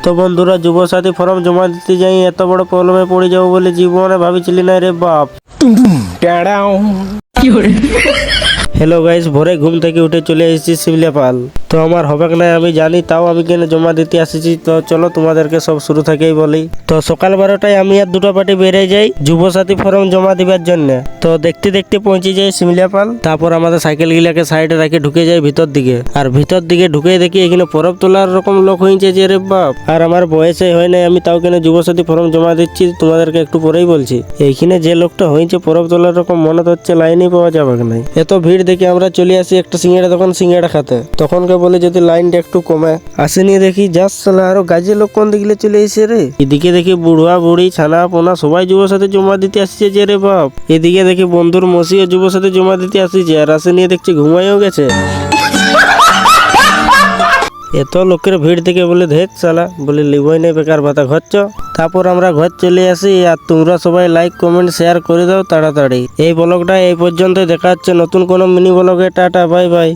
তো বন্ধুরা, যুবসাথী ফর্ম জমা দিতে যাই এত বড় প্রবলেমে পড়ে যাবো বলে জীবনে ভাবিছিলি না রে বাপ। হ্যালো গাইস, ভোরে ঘুম থেকে উঠে চলে এসেছি শিমলাপাল। তো আমার হবে না আমি জানি, তাও আমি কেন জমা দিতে আসিছি। তো চলো তোমাদেরকে সব শুরু থেকেই বলি। তো সকাল 12টায় আমি আর দুটো পার্টি বেরিয়ে যাই যুবসাথী ফর্ম জমা দিবার জন্য। তো দেখতে দেখতে পৌঁছে যাই শিমলাপাল। তারপর আমাদের সাইকেল গিলাকে সাইডে রাখে ঢুকে যাই ভিতর দিকে। আর ভিতর দিকে ঢুকে দেখি এখানে পরব তোলার রকম লোক হয়েছে যে রে বাপ। আর আমার বয়সে হয় নাই, আমি তাও কেন যুবসাথী ফর্ম জমা দিচ্ছি তোমাদেরকে একটু পরেই বলছি। এইখানে যে লোকটা হয়েছে পরব তোলার রকম মনে হচ্ছে লাইনই পাওয়া যাবে না। এত ভিড় দেখে আমরা চলে আসি একটা সিঙ্গাড়া দোকান সিঙ্গাড়া খাতে। তখনকে বলে যদি লাইনটা একটু কমে আসেনি দেখি যাস সালা আরো গাজে লোক কোন দিকে চলে এসে রে। এদিকে দেখি বুড়া বুড়ি ছানা পোনা সবাই যুবর সাথে জমা দিতে আসছে যে রে বাপ। এদিকে দেখি বন্ধুর মসিও যুবর সাথে জমা দিতে আসছে, আর আসেনি দেখছি ঘুমাইও গেছে। এত লোকের ভিড় থেকে বলে ধেত সালা, বলে লিবই নাই বেকার ভাতা ঘর চ। তারপর আমরা ঘর চলে আসি। আর তোমরা সবাই লাইক কমেন্ট শেয়ার করে দাও তাড়াতাড়ি। এই ব্লগটা এই পর্যন্ত, দেখা হচ্ছে নতুন কোনো মিনি ব্লগে। Tata bye bye.